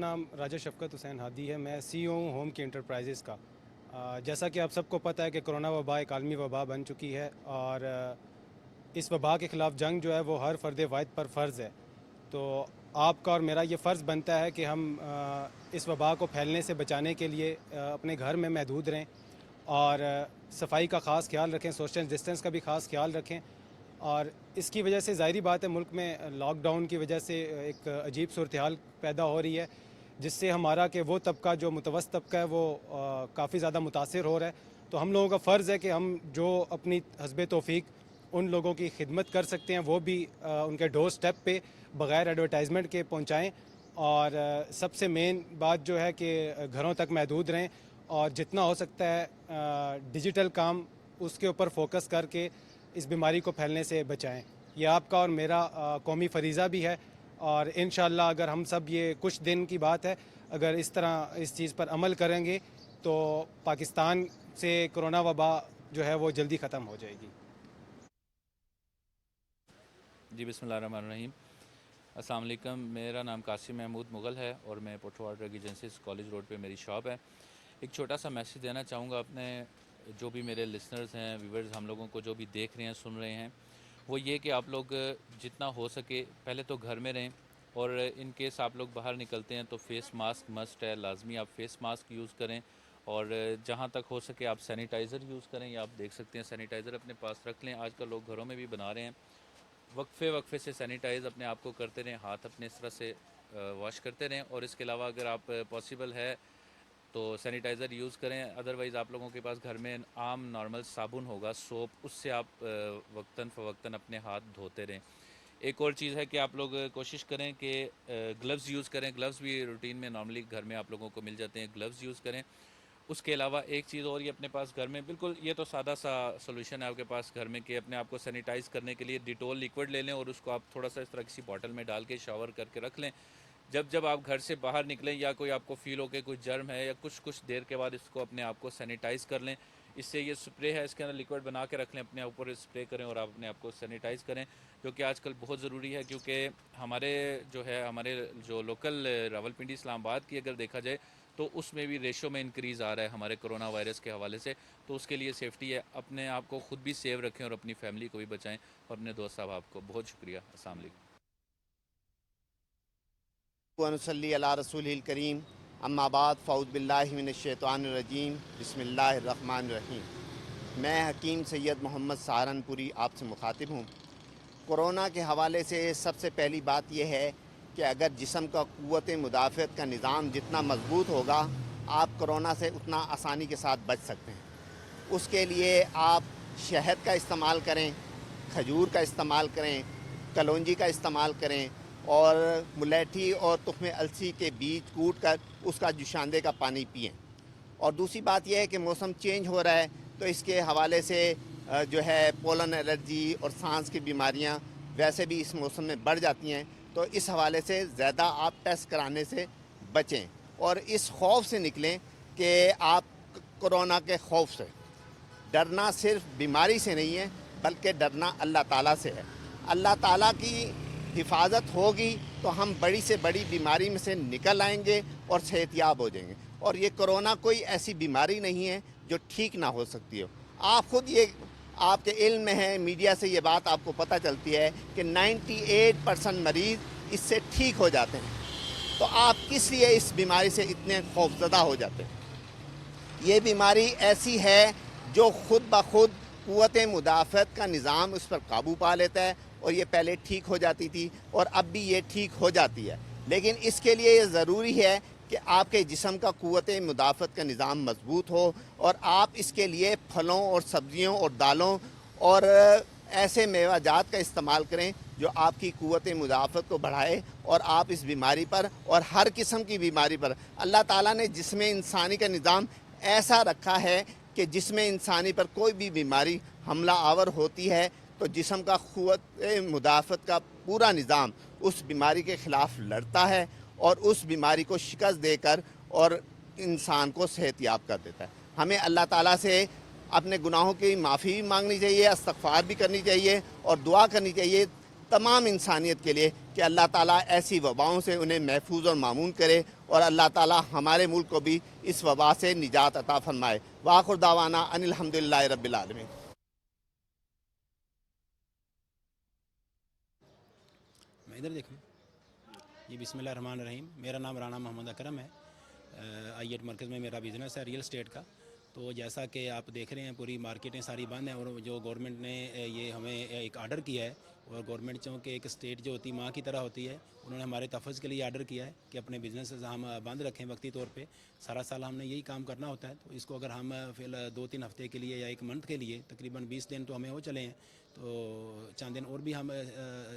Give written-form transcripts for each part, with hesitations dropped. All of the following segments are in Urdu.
نام راجہ شفقت حسین ہادی ہے. میں سی ہوں ہوم کی انٹرپرائزز کا. جیسا کہ آپ سب کو پتہ ہے کہ کرونا وبا ایک عالمی وبا بن چکی ہے اور اس وبا کے خلاف جنگ جو ہے وہ ہر فرد واحد پر فرض ہے. تو آپ کا اور میرا یہ فرض بنتا ہے کہ ہم اس وبا کو پھیلنے سے بچانے کے لیے اپنے گھر میں محدود رہیں اور صفائی کا خاص خیال رکھیں, سوشل ڈسٹینس کا بھی خاص خیال رکھیں. اور اس کی وجہ سے ظاہری بات ہے ملک میں لاک ڈاؤن کی وجہ سے ایک عجیب صورتحال پیدا ہو رہی ہے, جس سے ہمارا کہ وہ طبقہ جو متوسط طبقہ ہے وہ کافی زیادہ متاثر ہو رہا ہے. تو ہم لوگوں کا فرض ہے کہ ہم جو اپنی حسب توفیق ان لوگوں کی خدمت کر سکتے ہیں وہ بھی ان کے ڈور سٹیپ پہ بغیر ایڈورٹائزمنٹ کے پہنچائیں. اور سب سے مین بات جو ہے کہ گھروں تک محدود رہیں اور جتنا ہو سکتا ہے ڈیجیٹل کام اس کے اوپر فوکس کر کے اس بیماری کو پھیلنے سے بچائیں. یہ آپ کا اور میرا قومی فریضہ بھی ہے اور انشاءاللہ اگر ہم سب, یہ کچھ دن کی بات ہے, اگر اس طرح اس چیز پر عمل کریں گے تو پاکستان سے کرونا وبا جو ہے وہ جلدی ختم ہو جائے گی. جی بسم اللہ الرحمن الرحیم. السلام علیکم. میرا نام قاسم محمود مغل ہے اور میں Pothohar drug agencies college road پہ میری شاپ ہے. ایک چھوٹا سا میسیج دینا چاہوں گا اپنے جو بھی میرے لسنرز ہیں, ویورز, ہم لوگوں کو جو بھی دیکھ رہے ہیں سن رہے ہیں, وہ یہ کہ آپ لوگ جتنا ہو سکے پہلے تو گھر میں رہیں اور ان کیس آپ لوگ باہر نکلتے ہیں تو فیس ماسک مسٹ ہے, لازمی آپ فیس ماسک یوز کریں. اور جہاں تک ہو سکے آپ سینیٹائزر یوز کریں, یا آپ دیکھ سکتے ہیں سینیٹائزر اپنے پاس رکھ لیں. آج کل لوگ گھروں میں بھی بنا رہے ہیں. وقفے سے سینیٹائز اپنے آپ کو کرتے رہیں, ہاتھ اپنے اس طرح سے واش کرتے رہیں. اور اس کے علاوہ اگر آپ پاسبل ہے تو سینیٹائزر یوز کریں. ادروائز آپ لوگوں کے پاس گھر میں عام نارمل صابن ہوگا, سوپ, اس سے آپ وقتاً فوقتاً اپنے ہاتھ دھوتے رہیں. ایک اور چیز ہے کہ آپ لوگ کوشش کریں کہ گلوز یوز کریں. گلوز بھی روٹین میں نارملی گھر میں آپ لوگوں کو مل جاتے ہیں, گلوز یوز کریں. اس کے علاوہ ایک چیز اور, یہ اپنے پاس گھر میں بالکل یہ تو سادہ سا سولوشن ہے آپ کے پاس گھر میں کہ اپنے آپ کو سینیٹائز کرنے کے لیے ڈیٹول لیکوڈ لے لیں اور اس کو آپ تھوڑا سا اس طرح کسی باٹل میں ڈال کے شاور کر کے رکھ لیں. جب آپ گھر سے باہر نکلیں یا کوئی آپ کو فیل ہو کہ کوئی جرم ہے یا کچھ دیر کے بعد اس کو اپنے آپ کو سینیٹائز کر لیں. اس سے یہ سپرے ہے, اس کے اندر لیکوڈ بنا کے رکھ لیں, اپنے اوپر اسپرے کریں اور آپ اپنے آپ کو سینیٹائز کریں, جو کہ آج کل بہت ضروری ہے. کیونکہ ہمارے جو لوکل راولپنڈی اسلام آباد کی اگر دیکھا جائے تو اس میں بھی ریشو میں انکریز آ رہا ہے ہمارے کرونا وائرس کے حوالے سے. تو اس کے لیے سیفٹی ہے, اپنے آپ کو خود بھی سیو رکھیں اور اپنی فیملی کو بھی بچائیں. اور اپنے دوست صاحب آپ کو بہت شکریہ. السلام علیکم. ونصلی علی رسول الکریم. اما بعد فاعوذ باللہ من الشیطان الرجیم. بسم اللہ الرحمن الرحیم. میں حکیم سید محمد سہارنپوری آپ سے مخاطب ہوں. کورونا کے حوالے سے سب سے پہلی بات یہ ہے کہ اگر جسم کا قوت مدافعت کا نظام جتنا مضبوط ہوگا, آپ کرونا سے اتنا آسانی کے ساتھ بچ سکتے ہیں. اس کے لیے آپ شہد کا استعمال کریں, کھجور کا استعمال کریں, کلونجی کا استعمال کریں اور ملیٹھی اور تخم السی کے بیج کوٹ کر اس کا جوشاندے کا پانی پئیں. اور دوسری بات یہ ہے کہ موسم چینج ہو رہا ہے تو اس کے حوالے سے جو ہے پولن الرجی اور سانس کی بیماریاں ویسے بھی اس موسم میں بڑھ جاتی ہیں. تو اس حوالے سے زیادہ آپ ٹیسٹ کرانے سے بچیں اور اس خوف سے نکلیں کہ آپ کورونا کے خوف سے. ڈرنا صرف بیماری سے نہیں ہے بلکہ ڈرنا اللہ تعالیٰ سے ہے. اللہ تعالیٰ کی حفاظت ہوگی تو ہم بڑی سے بڑی بیماری میں سے نکل آئیں گے اور صحت یاب ہو جائیں گے. اور یہ کرونا کوئی ایسی بیماری نہیں ہے جو ٹھیک نہ ہو سکتی ہو. آپ خود یہ آپ کے علم میں ہے, میڈیا سے یہ بات آپ کو پتہ چلتی ہے کہ 98% مریض اس سے ٹھیک ہو جاتے ہیں. تو آپ کس لیے اس بیماری سے اتنے خوفزدہ ہو جاتے ہیں؟ یہ بیماری ایسی ہے جو خود بخود قوت مدافعت کا نظام اس پر قابو پا لیتا ہے اور یہ پہلے ٹھیک ہو جاتی تھی اور اب بھی یہ ٹھیک ہو جاتی ہے. لیکن اس کے لیے یہ ضروری ہے کہ آپ کے جسم کا قوت مدافعت کا نظام مضبوط ہو اور آپ اس کے لیے پھلوں اور سبزیوں اور دالوں اور ایسے میوہ جات کا استعمال کریں جو آپ کی قوت مدافعت کو بڑھائے اور آپ اس بیماری پر اور ہر قسم کی بیماری پر. اللہ تعالیٰ نے جسم انسانی کا نظام ایسا رکھا ہے کہ جسم انسانی پر کوئی بھی بیماری حملہ آور ہوتی ہے تو جسم کا قوت مدافعت کا پورا نظام اس بیماری کے خلاف لڑتا ہے اور اس بیماری کو شکست دے کر اور انسان کو صحت یاب کر دیتا ہے. ہمیں اللہ تعالیٰ سے اپنے گناہوں کی معافی بھی مانگنی چاہیے, استغفار بھی کرنی چاہیے اور دعا کرنی چاہیے تمام انسانیت کے لیے کہ اللہ تعالیٰ ایسی وباؤں سے انہیں محفوظ اور معمون کرے، اور اللہ تعالیٰ ہمارے ملک کو بھی اس وبا سے نجات عطا فرمائے۔ وآخر دعوانا ان الحمدللہ رب العالمین۔ میں ادھر دیکھوں جی، بسم اللہ الرحمن الرحیم۔ میرا نام رانا محمد اکرم ہے۔ آئی ایٹ مرکز میں میرا بزنس ہے ریئل اسٹیٹ کا۔ تو جیسا کہ آپ دیکھ رہے ہیں پوری مارکیٹیں ساری بند ہیں، اور جو گورنمنٹ نے یہ ہمیں ایک آرڈر کیا ہے، اور گورنمنٹ چونکہ ایک اسٹیٹ جو ہوتی ماں کی طرح ہوتی ہے، انہوں نے ہمارے تحفظ کے لیے آرڈر کیا ہے کہ اپنے بزنس ہم بند رکھیں وقتی طور پہ۔ سارا سال ہم نے یہی کام کرنا ہوتا ہے، تو اس کو اگر ہم فی الحال 2-3 ہفتے کے لیے یا 1 منتھ کے لیے تقریباً 20 دن تو ہمیں ہو چلے ہیں، تو چند دن اور بھی ہم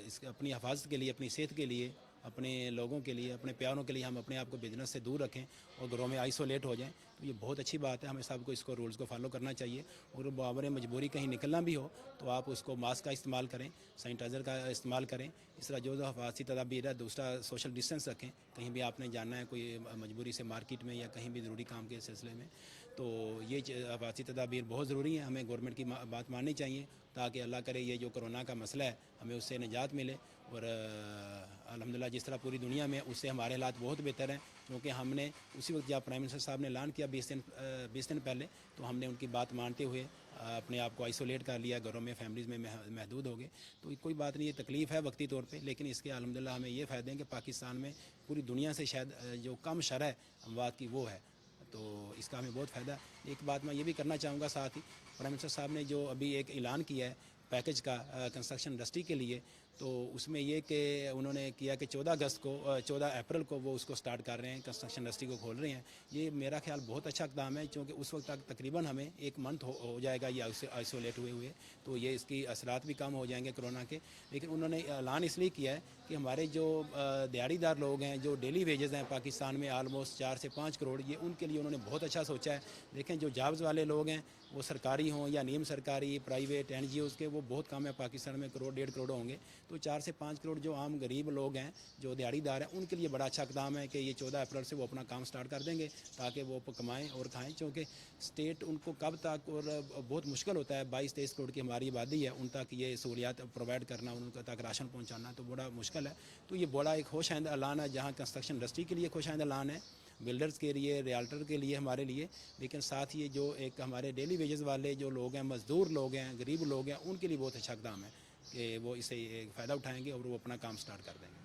اس اپنی حفاظت کے لیے، اپنی صحت کے لیے، اپنے لوگوں کے لیے، اپنے پیاروں کے لیے ہم اپنے آپ کو بزنس سے دور رکھیں اور گھروں میں آئسولیٹ ہو جائیں، تو یہ بہت اچھی بات ہے۔ ہمیں سب کو اس کو رولز کو فالو کرنا چاہیے، اور بابر مجبوری کہیں نکلنا بھی ہو تو آپ اس کو ماسک کا استعمال کریں، سینیٹائزر کا استعمال کریں، اس طرح جو حفاظتی تدابیر ہے، دوسرا سوشل ڈسٹینس رکھیں۔ کہیں بھی آپ نے جانا ہے کوئی مجبوری سے مارکیٹ میں یا کہیں بھی ضروری کام کے سلسلے میں، تو یہ حفاظتی تدابیر بہت ضروری ہیں، ہمیں گورنمنٹ کی بات ماننی چاہیے، تاکہ اللہ کرے یہ جو کرونا کا مسئلہ ہے ہمیں اس سے نجات ملے۔ اور الحمدللہ جس طرح پوری دنیا میں اس سے ہمارے حالات بہت بہتر ہیں، کیونکہ ہم نے اسی وقت جب پرائم منسٹر صاحب نے اعلان کیا 20 دن پہلے، تو ہم نے ان کی بات مانتے ہوئے اپنے آپ کو آئسولیٹ کر لیا، گھروں میں فیملیز میں محدود ہو گئے۔ تو کوئی بات نہیں، یہ تکلیف ہے وقتی طور پہ، لیکن اس کے الحمدللہ ہمیں یہ فائدے ہیں کہ پاکستان میں پوری دنیا سے شاید جو کم شرح اموات کی وہ ہے، تو اس کا ہمیں بہت فائدہ ہے۔ ایک بات میں یہ بھی کرنا چاہوں گا ساتھ ہی، پرائم منسٹر صاحب نے جو ابھی ایک اعلان کیا ہے پیکج کا کنسٹرکشن انڈسٹری کے لیے، تو اس میں یہ کہ انہوں نے کیا کہ 14 اپریل کو وہ اس کو سٹارٹ کر رہے ہیں، کنسٹرکشن انڈسٹری کو کھول رہے ہیں۔ یہ میرا خیال بہت اچھا اقدام ہے، کیونکہ اس وقت تک تقریباً ہمیں 1 منتھ ہو جائے گا یہ آئسولیٹ ہوئے، تو یہ اس کی اثرات بھی کم ہو جائیں گے کرونا کے۔ لیکن انہوں نے اعلان اس لیے کیا ہے کہ ہمارے جو دیہڑی دار لوگ ہیں، جو ڈیلی ویجز ہیں پاکستان میں آلموسٹ 4 سے 5 کروڑ، یہ ان کے لیے انہوں نے بہت اچھا سوچا ہے۔ دیکھیں جو جابز والے لوگ ہیں، وہ سرکاری ہوں یا نیم سرکاری، پرائیویٹ NGOs کے، وہ بہت کم ہے پاکستان میں، 1-1.5 کروڑ ہوں گے۔ تو 4 سے 5 کروڑ جو عام غریب لوگ ہیں، جو دیہڑی دار ہیں، ان کے لیے بڑا اچھا اقدام ہے کہ یہ 14 اپریل سے وہ اپنا کام سٹارٹ کر دیں گے، تاکہ وہ کمائیں اور کھائیں، کیونکہ اسٹیٹ ان کو کب تک، اور بہت مشکل ہوتا ہے، 22-23 کروڑ کی ہماری آبادی ہے، ان تک یہ سہولیات پرووائڈ کرنا، ان تک راشن پہنچانا تو بڑا مشکل ہے۔ تو یہ بڑا ایک خوش آئندہ اعلان ہے، جہاں کنسٹرکشن انڈسٹری کے لیے خوش آئندہ اعلان ہے، بلڈرز کے لیے، ریالٹر کے لیے، ہمارے لیے، لیکن ساتھ یہ جو ایک ہمارے ڈیلی ویجز والے جو لوگ ہیں، مزدور لوگ ہیں، غریب لوگ ہیں، ان کے لیے بہت اچھا اقدام ہے کہ وہ اس سے فائدہ اٹھائیں گے اور وہ اپنا کام سٹارٹ کر دیں گے۔